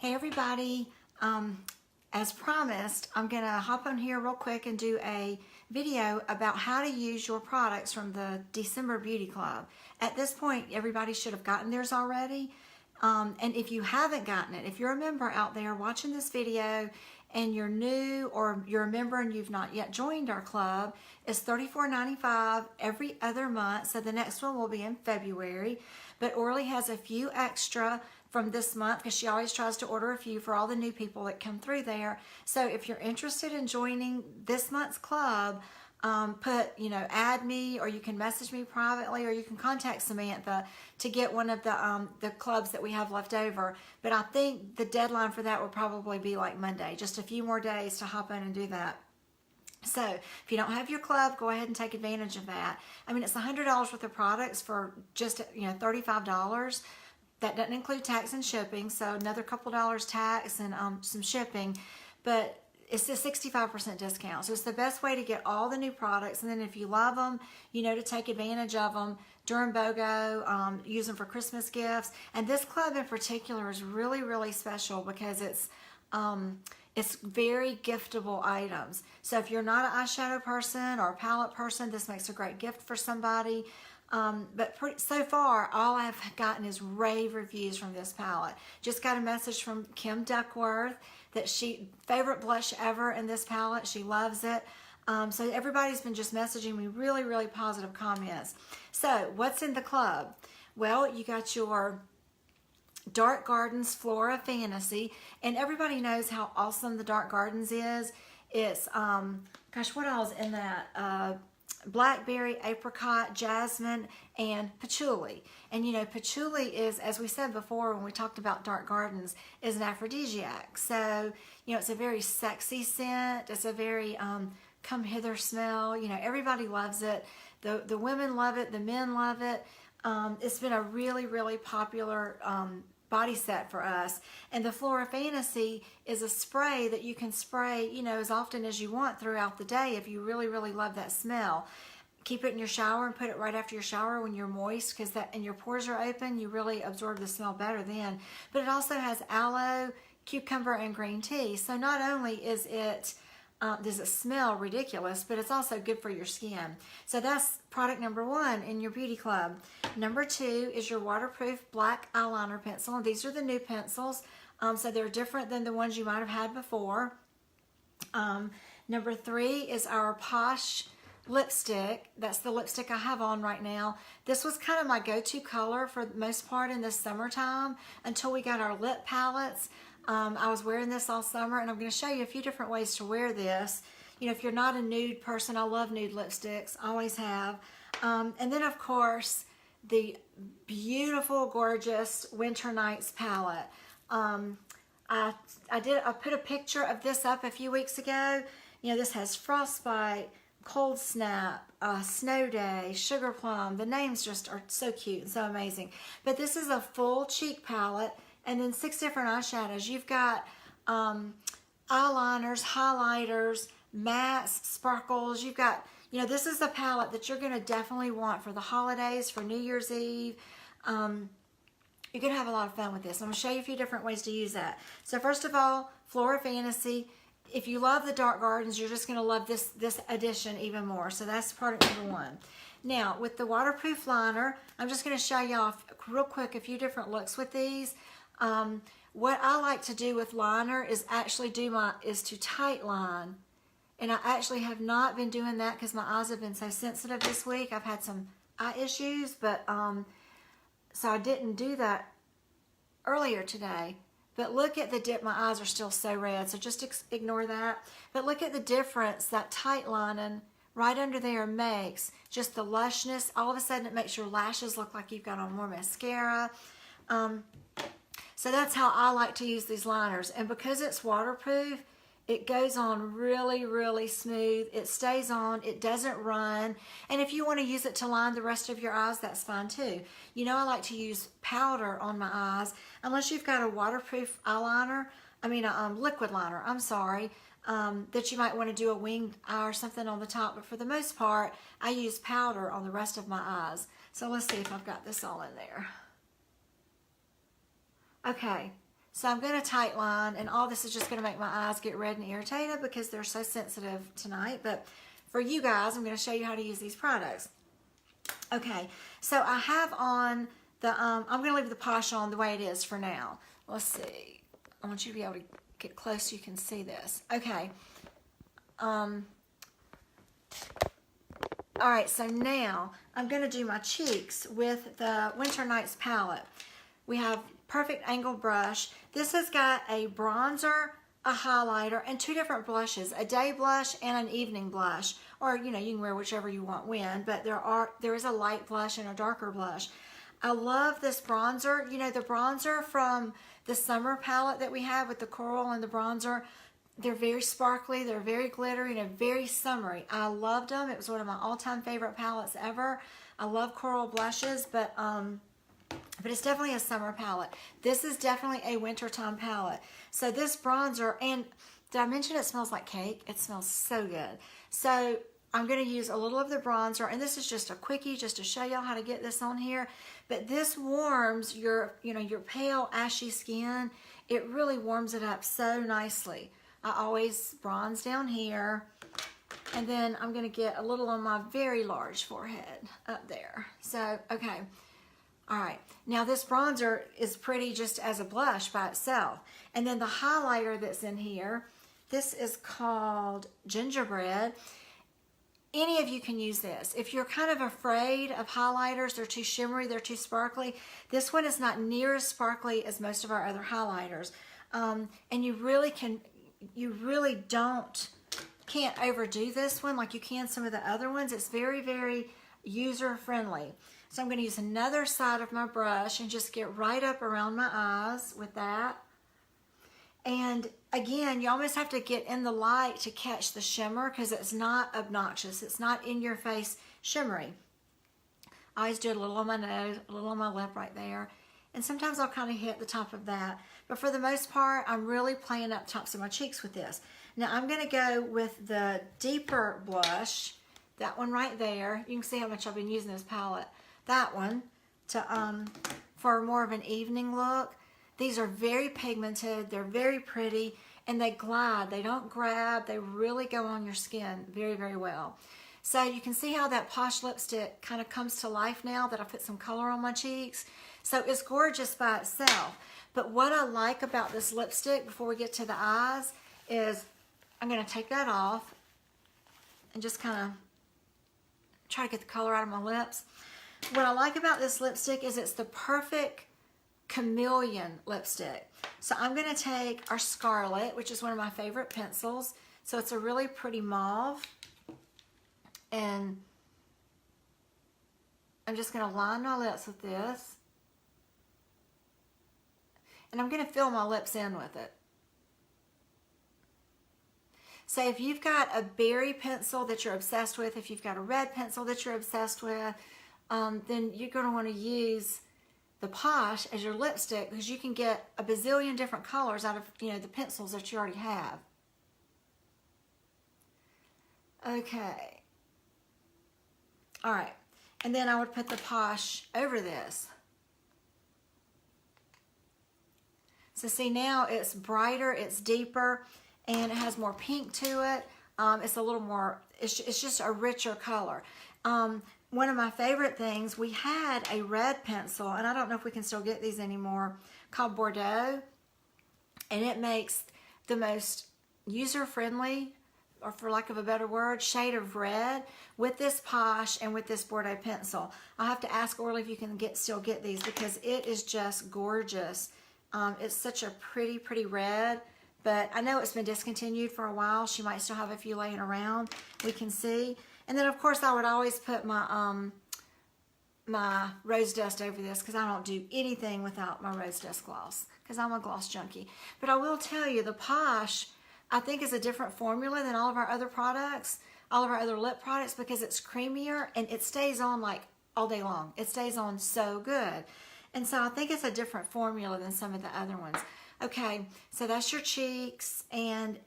Hey everybody, as promised, I'm going to hop on here real quick and do a video about how to use your products from the December Beauty Club. At this point, everybody should have gotten theirs already. And if you haven't gotten it, if you're a member out there watching this video and you're new or you're a member and you've not yet joined our club, it's $34.95 every other month. So the next one will be in February. But Orly has a few extra from this month because she always tries to order a few for all the new people that come through there. So if you're interested in joining this month's club, add me, or you can message me privately, or you can contact Samantha to get one of the clubs that we have left over. But I think the deadline for that will probably be like Monday, just a few more days to hop in and do that. So if you don't have your club, go ahead and take advantage of that. I mean, it's $100 worth of products for just $35. That doesn't include tax and shipping, so another couple dollars tax and some shipping, but it's a 65% discount. So it's the best way to get all the new products. And then if you love them, to take advantage of them during BOGO, use them for Christmas gifts. And this club in particular is really, really special because it's very giftable items. So if you're not an eyeshadow person or a palette person, this makes a great gift for somebody. So far, all I've gotten is rave reviews from this palette. Just got a message from Kim Duckworth that favorite blush ever in this palette. She loves it. So everybody's been just messaging me really, really positive comments. So what's in the club? Well, you got your Dark Gardens Flora Fantasy, and everybody knows how awesome the Dark Gardens is. It's, gosh, what else in that? Blackberry, apricot, jasmine, and patchouli. And patchouli is, as we said before when we talked about Dark Gardens, is an aphrodisiac. So, it's a very sexy scent. It's a very come hither smell. Everybody loves it. The women love it. The men love it. It's been a really, really popular body set for us. And the Flora Fantasy is a spray that you can spray, as often as you want throughout the day if you really, really love that smell. Keep it in your shower and put it right after your shower when you're moist, because and your pores are open, you really absorb the smell better then. But it also has aloe, cucumber, and green tea. So not only is it does it smell ridiculous, but it's also good for your skin. So that's product number one in your beauty club. Number two is your waterproof black eyeliner pencil. And these are the new pencils, so they're different than the ones you might have had before. Number three is our Posh lipstick. That's the lipstick I have on right now. This was kind of my go-to color for the most part in the summertime until we got our lip palettes. I was wearing this all summer, and I'm going to show you a few different ways to wear this. If you're not a nude person, I love nude lipsticks, always have. And then, of course, the beautiful, gorgeous Winter Nights palette. I put a picture of this up a few weeks ago. This has Frostbite, Cold Snap, Snow Day, Sugar Plum. The names just are so cute and so amazing. But this is a full cheek palette. And then 6 different eyeshadows. You've got eyeliners, highlighters, mattes, sparkles. You've got, this is a palette that you're going to definitely want for the holidays, for New Year's Eve. You're going to have a lot of fun with this. I'm going to show you a few different ways to use that. So first of all, Flora Fantasy. If you love the Dark Gardens, you're just going to love this edition even more. So that's product number one. Now, with the waterproof liner, I'm just going to show you off real quick a few different looks with these. What I like to do with liner is actually is to tight line. And I actually have not been doing that because my eyes have been so sensitive this week. I've had some eye issues, but so I didn't do that earlier today. But look at the dip. My eyes are still so red, so just ignore that. But look at the difference that tight lining right under there makes. Just the lushness. All of a sudden it makes your lashes look like you've got on more mascara. So that's how I like to use these liners. And because it's waterproof, it goes on really, really smooth. It stays on. It doesn't run. And if you want to use it to line the rest of your eyes, that's fine too. I like to use powder on my eyes. Unless you've got a waterproof eyeliner, liquid liner, I'm sorry, that you might want to do a winged eye or something on the top. But for the most part, I use powder on the rest of my eyes. So let's see if I've got this all in there. Okay, So I'm going to tight line, and all this is just going to make my eyes get red and irritated because they're so sensitive tonight. But for you guys, I'm going to show you how to use these products. Okay, so I have on the, I'm going to leave the posh on the way it is for now. Let's see. I want you to be able to get close so you can see this. Okay. All right, so now I'm going to do my cheeks with the Winter Nights palette. We have Perfect Angle Brush. This has got a bronzer, a highlighter, and two different blushes, a day blush and an evening blush. Or, you know, you can wear whichever you want when, but there is a light blush and a darker blush. I love this bronzer. You know, the bronzer from the summer palette that we have with the coral and the bronzer, they're very sparkly, they're very glittery, and very summery. I loved them. It was one of my all-time favorite palettes ever. I love coral blushes, but it's definitely a summer palette. This is definitely a wintertime palette. So this bronzer, and did I mention it smells like cake? It smells so good. So I'm going to use a little of the bronzer, and this is just a quickie just to show y'all how to get this on here. But this warms your, you know, your pale ashy skin. It really warms it up so nicely. I always bronze down here, and then I'm going to get a little on my very large forehead up there. So, okay. All right, now this bronzer is pretty just as a blush by itself. And then the highlighter that's in here, this is called Gingerbread. Any of you can use this. If you're kind of afraid of highlighters, they're too shimmery, they're too sparkly, this one is not near as sparkly as most of our other highlighters. And you really can't overdo this one like you can some of the other ones. It's very, very user-friendly. So I'm going to use another side of my brush and just get right up around my eyes with that. And again, you almost have to get in the light to catch the shimmer because it's not obnoxious. It's not in your face shimmery. I always do a little on my nose, a little on my lip right there. And sometimes I'll kind of hit the top of that. But for the most part, I'm really playing up tops of my cheeks with this. Now I'm going to go with the deeper blush, that one right there. You can see how much I've been using this palette. That one to for more of an evening look. These are very pigmented, they're very pretty, and they glide. They don't grab, they really go on your skin very, very well. So you can see how that Posh lipstick kind of comes to life now that I put some color on my cheeks. So it's gorgeous by itself. But what I like about this lipstick before we get to the eyes is I'm going to take that off and just kind of try to get the color out of my lips. What I like about this lipstick is it's the perfect chameleon lipstick. So I'm going to take our Scarlet, which is one of my favorite pencils. So it's a really pretty mauve. And I'm just going to line my lips with this. And I'm going to fill my lips in with it. So if you've got a berry pencil that you're obsessed with, if you've got a red pencil that you're obsessed with, then you're going to want to use the Posh as your lipstick because you can get a bazillion different colors out of, you know, the pencils that you already have. Okay. All right. And then I would put the Posh over this. So see, now it's brighter, it's deeper, and it has more pink to it. It's a little more, it's just a richer color. One of my favorite things, we had a red pencil, and I don't know if we can still get these anymore, called Bordeaux. And it makes the most user-friendly, or for lack of a better word, shade of red with this Posh and with this Bordeaux pencil. I'll have to ask Orly if you can still get these because it is just gorgeous. It's such a pretty, pretty red. But I know it's been discontinued for a while. She might still have a few laying around. We can see. And then, of course, I would always put my my Rose Dust over this because I don't do anything without my Rose Dust gloss because I'm a gloss junkie. But I will tell you, the Posh, I think, is a different formula than all of our other products, all of our other lip products because it's creamier and it stays on like all day long. It stays on so good. And so I think it's a different formula than some of the other ones. Okay, so that's your cheeks and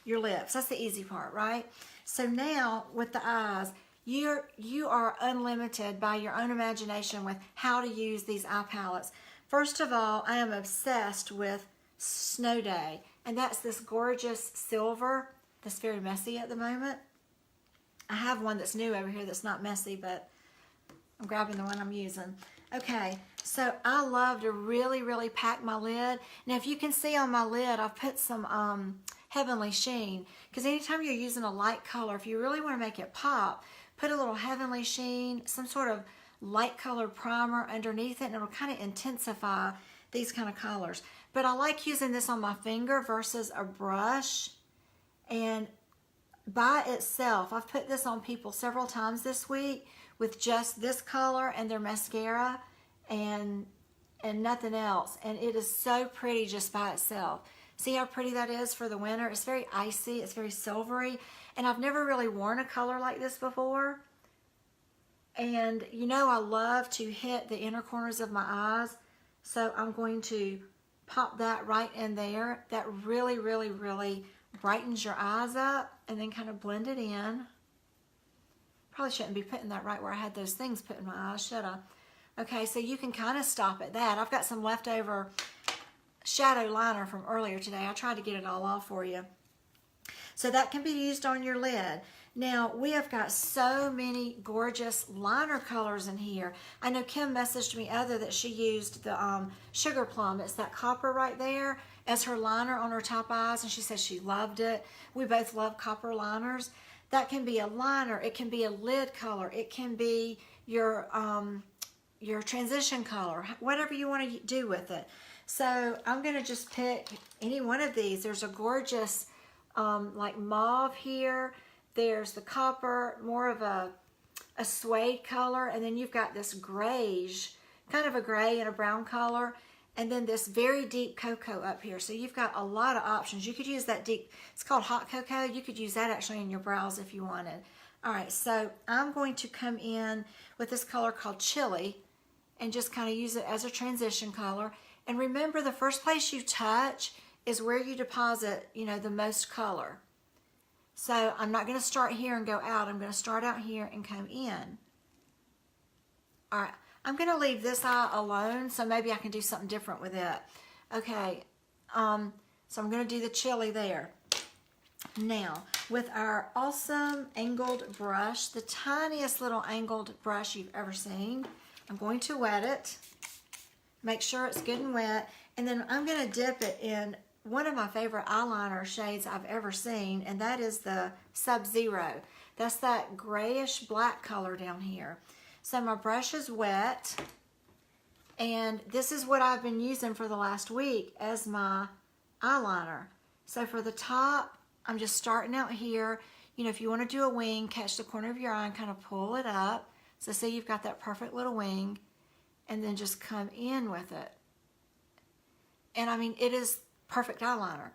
your lips. That's the easy part, right? So now with the eyes, you are unlimited by your own imagination with how to use these eye palettes. First of all, I am obsessed with Snow Day, and that's this gorgeous silver that's very messy at the moment. I have one that's new over here that's not messy, but I'm grabbing the one I'm using. Okay, so I love to really, really pack my lid. Now, if you can see on my lid, I've put some Heavenly Sheen, because anytime you're using a light color, if you really want to make it pop, put a little Heavenly Sheen, some sort of light colored primer underneath it, and it'll kind of intensify these kind of colors. But I like using this on my finger versus a brush. And by itself, I've put this on people several times this week with just this color and their mascara and nothing else. And it is so pretty just by itself. See how pretty that is for the winter? It's very icy, it's very silvery. And I've never really worn a color like this before. And you know I love to hit the inner corners of my eyes. So I'm going to pop that right in there. That really, really, really brightens your eyes up, and then kind of blend it in. Probably shouldn't be putting that right where I had those things put in my eyes, should I? Okay, so you can kind of stop at that. I've got some leftover shadow liner from earlier today. I tried to get it all off for you. So that can be used on your lid. Now, we have got so many gorgeous liner colors in here. I know Kim messaged me that she used the Sugar Plum. It's that copper right there as her liner on her top eyes, and she said she loved it. We both love copper liners. That can be a liner. It can be a lid color. It can be your transition color, whatever you want to do with it. So I'm going to just pick any one of these. There's a gorgeous like mauve here. There's the copper, more of a suede color, and then you've got this grayish, kind of a gray and a brown color, and then this very deep cocoa up here. So you've got a lot of options. You could use that deep, it's called hot cocoa. You could use that actually in your brows if you wanted. All right, so I'm going to come in with this color called Chili and just kind of use it as a transition color. And remember, the first place you touch is where you deposit, you know, the most color. So I'm not going to start here and go out. I'm going to start out here and come in. All right. I'm going to leave this eye alone, so maybe I can do something different with it. Okay. So I'm going to do the Chili there. Now, with our awesome angled brush, the tiniest little angled brush you've ever seen, I'm going to wet it. Make sure it's good and wet. And then I'm going to dip it in one of my favorite eyeliner shades I've ever seen, and that is the Sub-Zero. That's that grayish black color down here. So my brush is wet, and this is what I've been using for the last week as my eyeliner. So for the top, I'm just starting out here. You know, if you want to do a wing, catch the corner of your eye and kind of pull it up. So see, you've got that perfect little wing, and then just come in with it. And I mean, it is perfect eyeliner.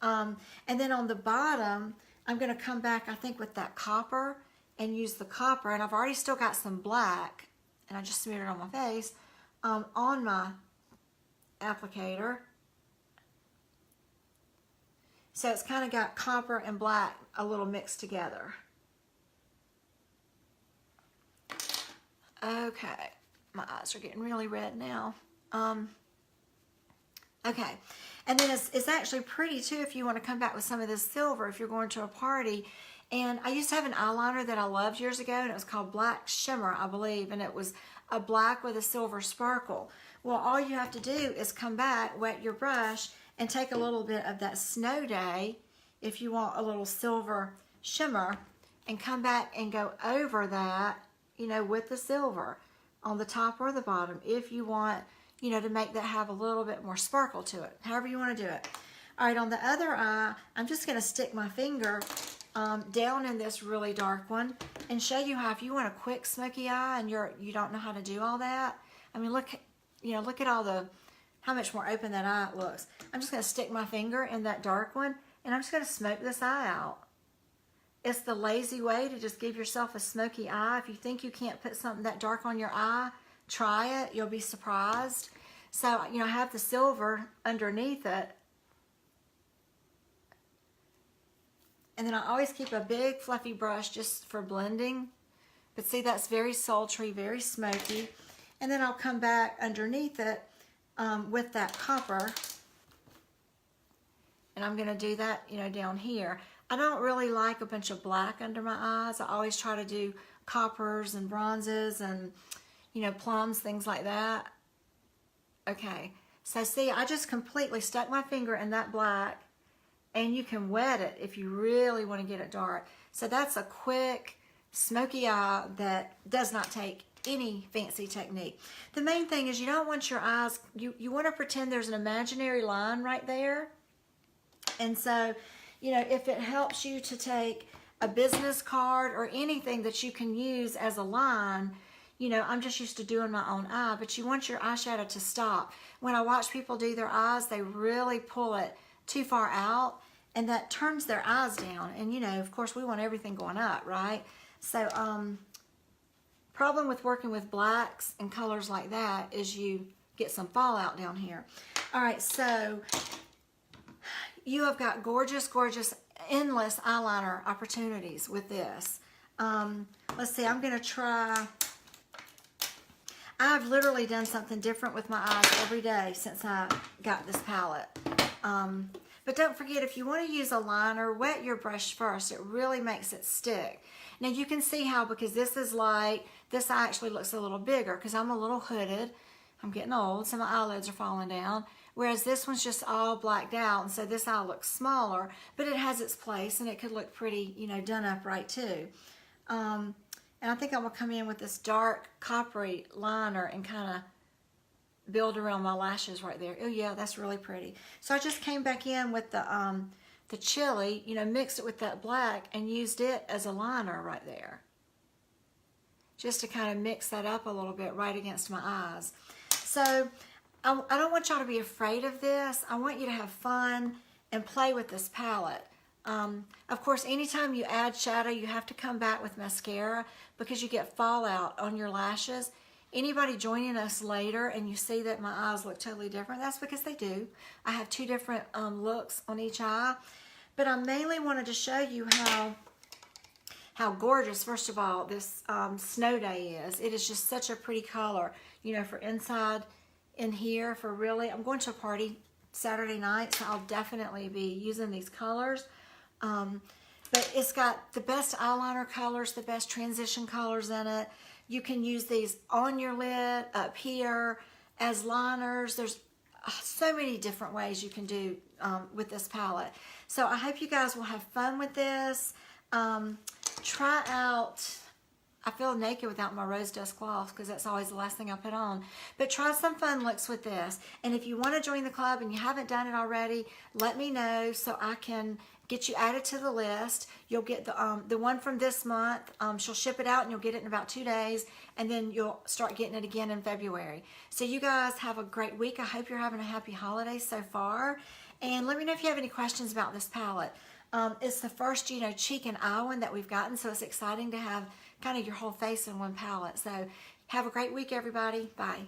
And then on the bottom, I'm going to come back, I think, with that copper and use the copper. And I've already still got some black, and I just smeared it on my face, on my applicator. So it's kind of got copper and black a little mixed together. Okay, my eyes are getting really red now. Okay, and then it's actually pretty too if you want to come back with some of this silver if you're going to a party. And I used to have an eyeliner that I loved years ago, and it was called Black Shimmer, I believe, and it was a black with a silver sparkle. Well, all you have to do is come back, wet your brush, and take a little bit of that Snow Day, if you want a little silver shimmer, and come back and go over that, you know, with the silver on the top or the bottom, if you want, you know, to make that have a little bit more sparkle to it, however you want to do it. All right, on the other eye, I'm just going to stick my finger down in this really dark one and show you how, if you want a quick smoky eye and you don't know how to do all that. I mean, look, you know, look at all the, how much more open that eye looks. I'm just going to stick my finger in that dark one, and I'm just going to smoke this eye out. It's the lazy way to just give yourself a smoky eye. If you think you can't put something that dark on your eye, try it. You'll be surprised. So, you know, I have the silver underneath it. And then I always keep a big fluffy brush just for blending. But see, that's very sultry, very smoky. And then I'll come back underneath it with that copper. And I'm going to do that, you know, down here. I don't really like a bunch of black under my eyes. I always try to do coppers and bronzes and, you know, plums, things like that. Okay, so see, I just completely stuck my finger in that black, and you can wet it if you really want to get it dark. So that's a quick, smoky eye that does not take any fancy technique. The main thing is you don't want your eyes, you want to pretend there's an imaginary line right there. And so, you know, if it helps you to take a business card or anything that you can use as a line, you know, I'm just used to doing my own eye, but you want your eyeshadow to stop. When I watch people do their eyes, they really pull it too far out, and that turns their eyes down. And, you know, of course, we want everything going up, right? So, problem with working with blacks and colors like that is you get some fallout down here. All right, so you have got gorgeous, gorgeous, endless eyeliner opportunities with this. Let's see, I'm going to try... I've literally done something different with my eyes every day since I got this palette. But don't forget, if you want to use a liner, wet your brush first. It really makes it stick. Now you can see how, because this is light, this eye actually looks a little bigger because I'm a little hooded. I'm getting old, so my eyelids are falling down. Whereas this one's just all blacked out, and so this eye looks smaller, but it has its place, and it could look pretty, you know, done up right too. And I think I'm going to come in with this dark coppery liner and kind of build around my lashes right there. Oh yeah, that's really pretty. So I just came back in with the chili, you know, mixed it with that black and used it as a liner right there. Just to kind of mix that up a little bit right against my eyes. So I don't want y'all to be afraid of this. I want you to have fun and play with this palette. Of course, anytime you add shadow, you have to come back with mascara because you get fallout on your lashes. Anybody joining us later and you see that my eyes look totally different, that's because they do. I have two different looks on each eye. But I mainly wanted to show you how gorgeous, first of all, this Snow Day is. It is just such a pretty color, you know, for inside in here, for really, I'm going to a party Saturday night, so I'll definitely be using these colors. But it's got the best eyeliner colors, the best transition colors in it. You can use these on your lid, up here, as liners. There's so many different ways you can do with this palette. So I hope you guys will have fun with this. Try out, I feel naked without my rose dust gloss because that's always the last thing I put on. But try some fun looks with this. And if you want to join the club and you haven't done it already, let me know so I can get you added to the list. You'll get the one from this month. She'll ship it out and you'll get it in about 2 days. And then you'll start getting it again in February. So you guys have a great week. I hope you're having a happy holiday so far. And let me know if you have any questions about this palette. It's the first, you know, cheek and eye one that we've gotten. So it's exciting to have kind of your whole face in one palette. So have a great week, everybody. Bye.